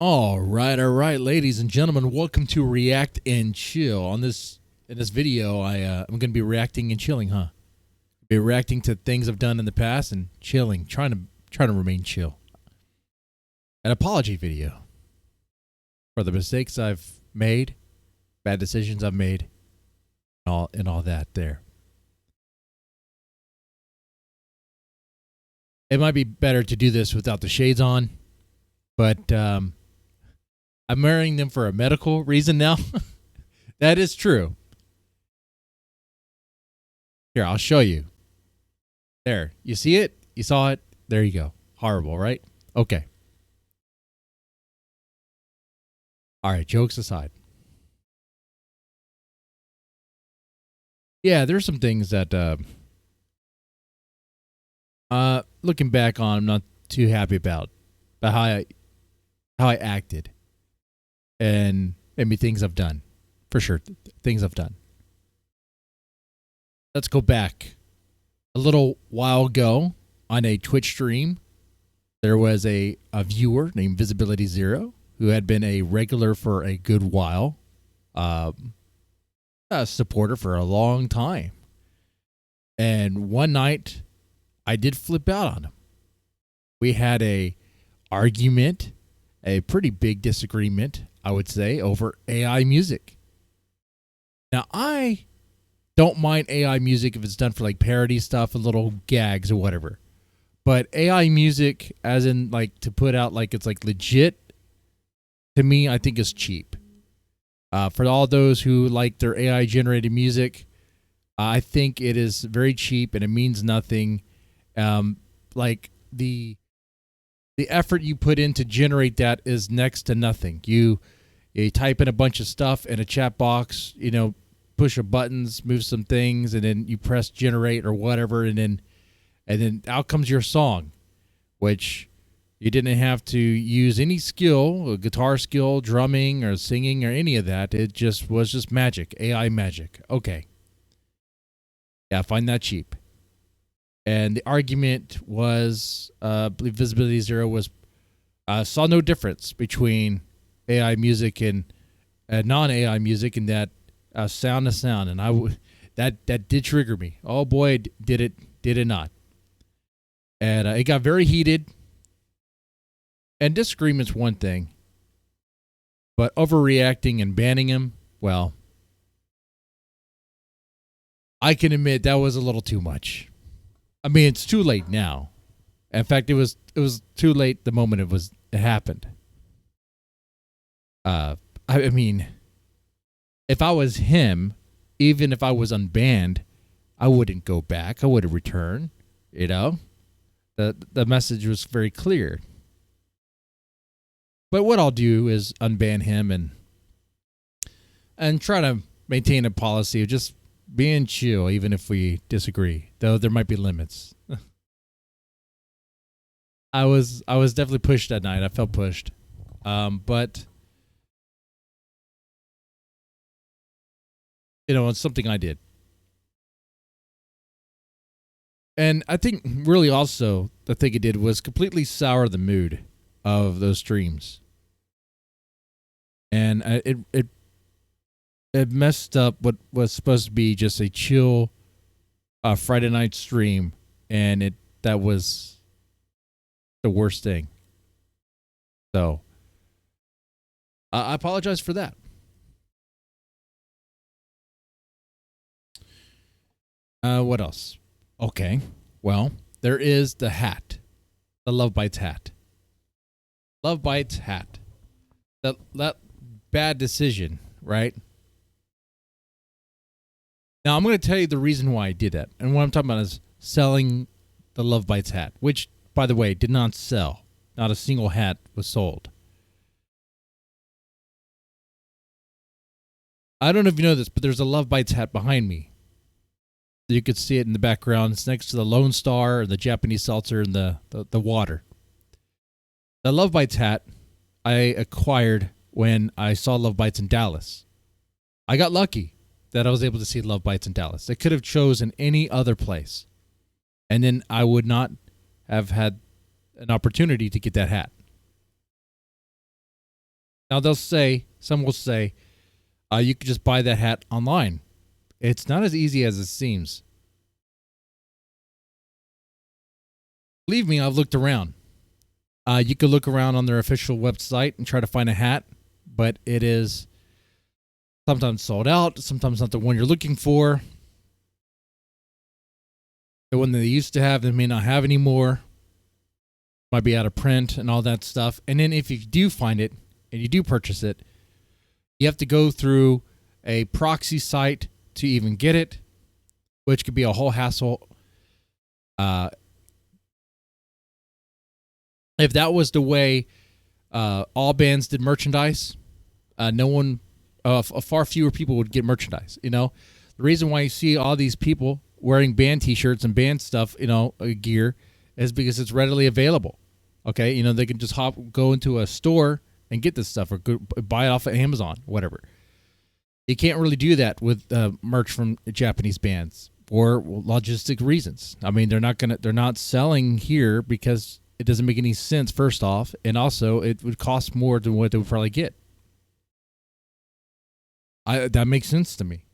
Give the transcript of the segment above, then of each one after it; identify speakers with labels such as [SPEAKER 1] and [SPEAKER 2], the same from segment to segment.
[SPEAKER 1] All right, ladies and gentlemen, welcome to React and Chill. In this video, I'm going to be reacting and chilling, Be reacting to things I've done in the past and chilling, trying to remain chill. An apology video for the mistakes I've made, bad decisions I've made, and all that there. It might be better to do this without the shades on, but I'm wearing them for a medical reason now. That is true. Here, I'll show you. There. You see it? You saw it? There you go. Horrible, right? Okay. All right, jokes aside. Yeah, there's some things that looking back on, I'm not too happy about how I acted. And maybe things I've done. For sure, things I've done. Let's go back. A little while ago on a Twitch stream, there was a viewer named Visibility Zero who had been a regular for a good while, a supporter for a long time. And one night, I did flip out on him. We had a argument, a pretty big disagreement, I would say, over AI music. Now, I don't mind AI music if it's done for like parody stuff and little gags or whatever. But AI music, as in like to put out like it's like legit, to me, I think is cheap. For all those who like their AI generated music, I think it is very cheap and it means nothing. Like the effort you put in to generate that is next to nothing. You type in a bunch of stuff in a chat box, push a buttons, move some things, and then you press generate or whatever, and then out comes your song, which you didn't have to use any skill, a guitar skill, drumming or singing or any of that. It just was magic, AI magic. Okay. Yeah, I find that cheap. And the argument was, I believe Visibility Zero was, saw no difference between AI music and non-AI music, and that sound to sound, and that did trigger me. Oh boy, did it not? And it got very heated. And disagreement's one thing, but overreacting and banning him, well, I can admit that was a little too much. I mean, it's too late now. In fact, it was too late the moment it happened. I mean, if I was him, even if I was unbanned, I wouldn't go back. I wouldn't return. The message was very clear. But what I'll do is unban him and try to maintain a policy of just being chill, even if we disagree. Though there might be limits. I was definitely pushed that night. I felt pushed, but it's something I did. And I think really also the thing it did was completely sour the mood of those streams. And it messed up what was supposed to be just a chill Friday night stream, and that was the worst thing. So I apologize for that. What else? Okay. Well, there is the hat. The LOVEBITES hat. LOVEBITES hat. That bad decision, right? Now, I'm going to tell you the reason why I did that. And what I'm talking about is selling the LOVEBITES hat, which, by the way, did not sell. Not a single hat was sold. I don't know if you know this, but there's a LOVEBITES hat behind me. You could see it in the background. It's next to the Lone Star, the Japanese seltzer, and the water. The LOVEBITES hat I acquired when I saw LOVEBITES in Dallas. I got lucky that I was able to see LOVEBITES in Dallas. I could have chosen any other place, and then I would not have had an opportunity to get that hat. Now some will say, you could just buy that hat online. It's not as easy as it seems. Believe me, I've looked around. You could look around on their official website and try to find a hat, but it is sometimes sold out, sometimes not the one you're looking for. The one that they used to have, they may not have anymore. Might be out of print and all that stuff. And then if you do find it and you do purchase it, you have to go through a proxy site to even get it, which could be a whole hassle. If that was the way all bands did merchandise, far fewer people would get merchandise. You know, the reason why you see all these people wearing band T-shirts and band stuff, gear, is because it's readily available. Okay, they can just go into a store and get this stuff, or buy it off of Amazon, whatever. You can't really do that with merch from Japanese bands for logistic reasons. I mean, they're not selling here because it doesn't make any sense, first off, and also it would cost more than what they would probably get. That makes sense to me.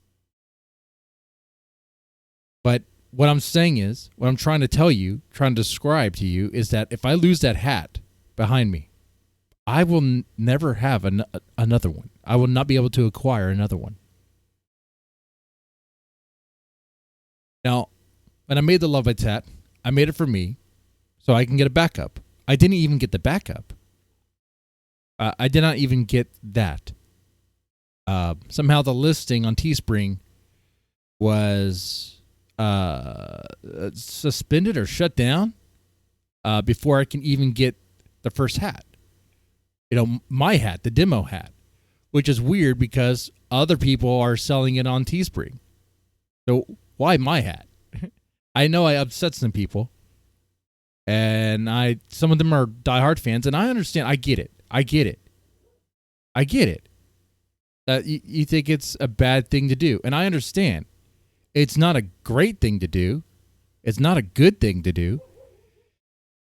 [SPEAKER 1] But what I'm saying is, what I'm trying to tell you, trying to describe to you, is that if I lose that hat behind me, I will never have another one. I will not be able to acquire another one. Now, when I made the LOVEBITES hat, I made it for me so I can get a backup. I didn't even get the backup. I did not even get that. Somehow the listing on Teespring was suspended or shut down before I can even get the first hat. My hat, the demo hat, which is weird because other people are selling it on Teespring. So why my hat? I know I upset some people, and some of them are diehard fans, and I understand. I get it. You think it's a bad thing to do, and I understand. It's not a great thing to do. It's not a good thing to do.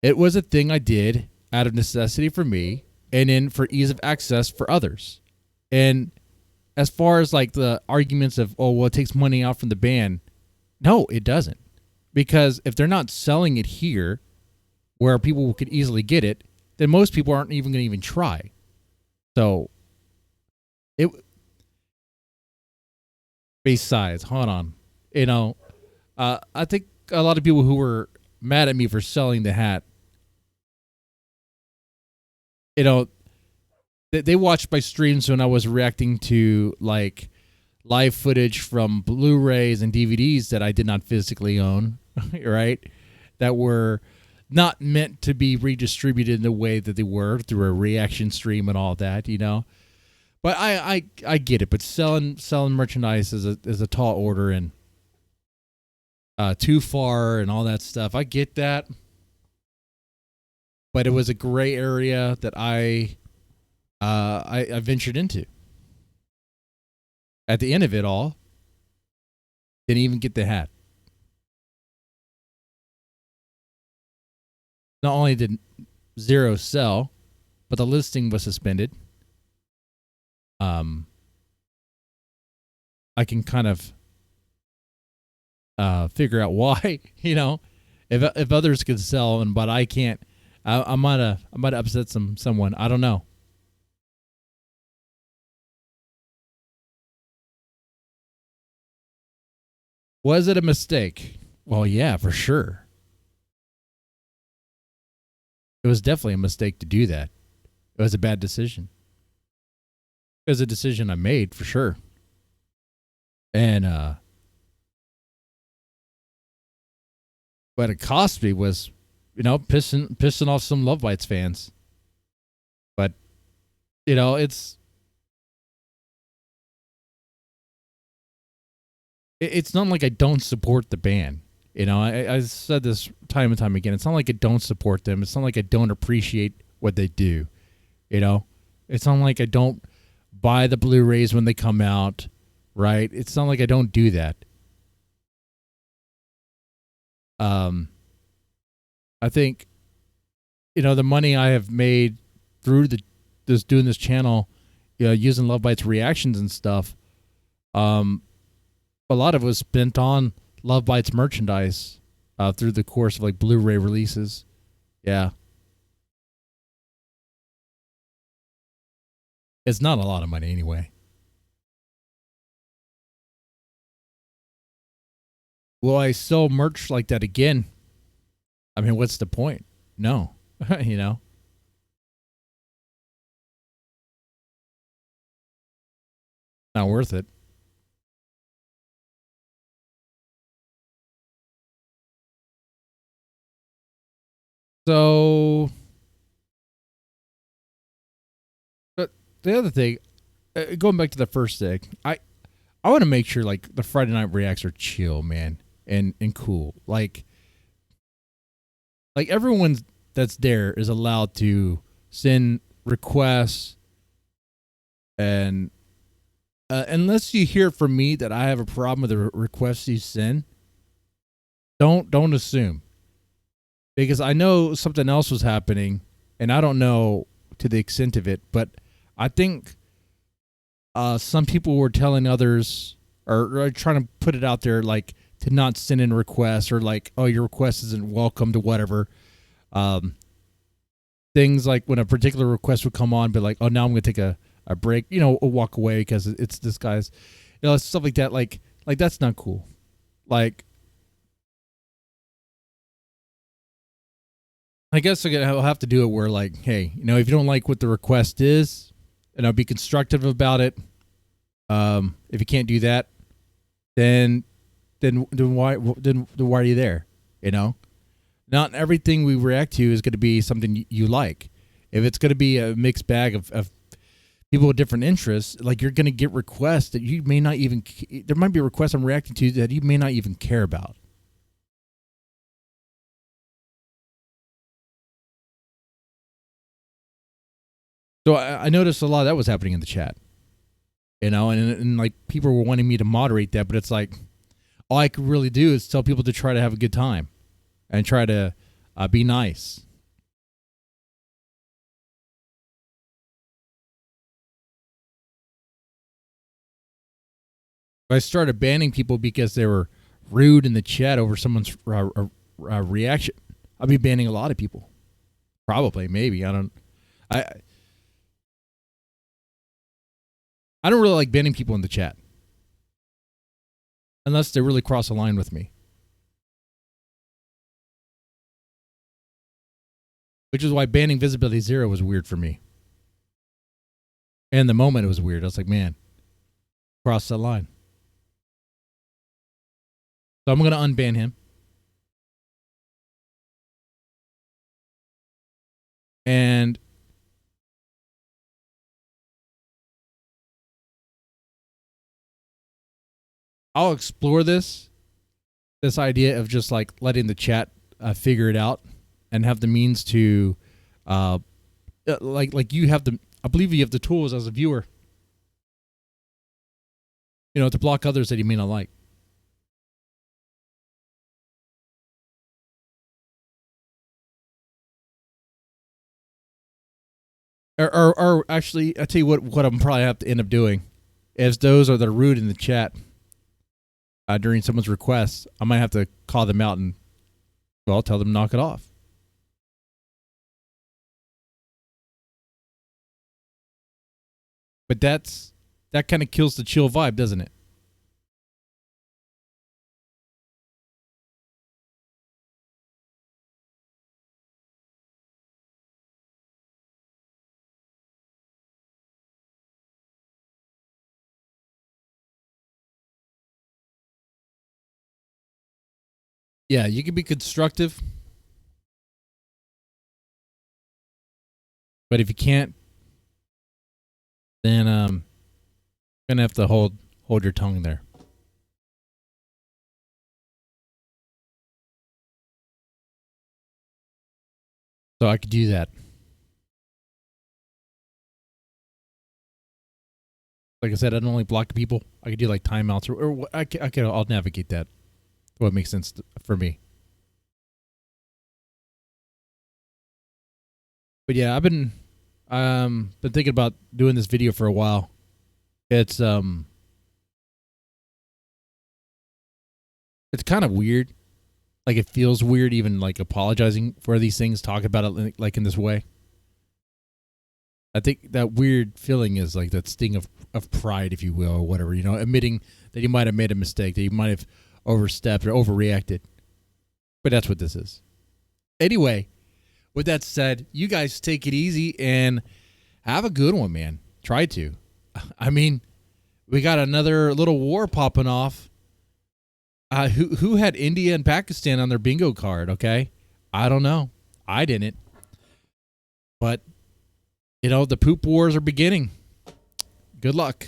[SPEAKER 1] It was a thing I did out of necessity for me, and then for ease of access for others. And as far as like the arguments of, it takes money out from the band, no, it doesn't. Because if they're not selling it here where people could easily get it, then most people aren't even going to even try. So, besides, hold on. I think a lot of people who were mad at me for selling the hat, they watched my streams when I was reacting to like live footage from Blu-rays and DVDs that I did not physically own, right? That were not meant to be redistributed in the way that they were through a reaction stream and all that, But I get it. But selling merchandise is a tall order, and too far and all that stuff. I get that. But it was a gray area that I ventured into. At the end of it all, didn't even get the hat. Not only did zero sell, but the listing was suspended. I can kind of figure out why, if others could sell but I can't. I might have upset someone. I don't know. Was it a mistake? Well, yeah, for sure. It was definitely a mistake to do that. It was a bad decision. It was a decision I made for sure. And what it cost me was, pissing off some LOVEBITES fans. But it's not like I don't support the band. I said this time and time again. It's not like I don't support them. It's not like I don't appreciate what they do. It's not like I don't buy the Blu-rays when they come out, right? It's not like I don't do that. I think, the money I have made through the doing this channel, using Love Bites reactions and stuff, a lot of it was spent on Love Bites merchandise through the course of like Blu-ray releases. Yeah. It's not a lot of money anyway. Will I sell merch like that again? I mean, what's the point? No. You know? Not worth it. So, but the other thing, going back to the first thing, I want to make sure like the Friday night reacts are chill, man, and cool. Like everyone that's there is allowed to send requests, and unless you hear from me that I have a problem with the requests you send, don't assume, because I know something else was happening, and I don't know to the extent of it, but I think some people were telling others or trying to put it out there like to not send in requests, or like, oh, your request isn't welcome to whatever. Things like when a particular request would come on, but like, oh, now I'm going to take a break, a walk away because it's this guy's, stuff like that. Like that's not cool. Like, I guess I'll have to do it where like, hey, if you don't like what the request is, and I'll be constructive about it. If you can't do that, then why are you there? Not everything we react to is going to be something you like. If it's going to be a mixed bag of people with different interests, like you're going to get requests that you may not even. There might be requests I'm reacting to that you may not even care about. So I noticed a lot of that was happening in the chat, and like people were wanting me to moderate that, but it's like all I could really do is tell people to try to have a good time and try to be nice. I started banning people because they were rude in the chat over someone's reaction. I'll be banning a lot of people. Probably, maybe. I don't really like banning people in the chat. Unless they really cross a line with me. Which is why banning Visibility 0 was weird for me. And the moment it was weird. I was like, man, cross that line. So I'm going to unban him. And I'll explore this idea of just like letting the chat figure it out and have the means to like you have the, I believe you have the tools as a viewer, to block others that you may not like. Or actually, I tell you what I'm probably have to end up doing is those are that are rude in the chat during someone's request, I might have to call them out and, well, tell them to knock it off. But that kind of kills the chill vibe, doesn't it? Yeah, you can be constructive, but if you can't, then gonna have to hold your tongue there. So I could do that. Like I said, I don't only block people. I could do like timeouts, or I'll navigate that. What makes sense for me. But yeah, I've been Been thinking about doing this video for a while. It's kind of weird. Like it feels weird even like apologizing for these things, talking about it like in this way. I think that weird feeling is like that sting of pride, if you will, or whatever, you know, admitting that you might have made a mistake, that you might have overstepped or overreacted. But that's what this is. Anyway, with that said, you guys take it easy and have a good one, man. Try to. I mean, we got another little war popping off. Who had India and Pakistan on their bingo card, okay? I don't know. I didn't. But, you know, the poop wars are beginning. Good luck.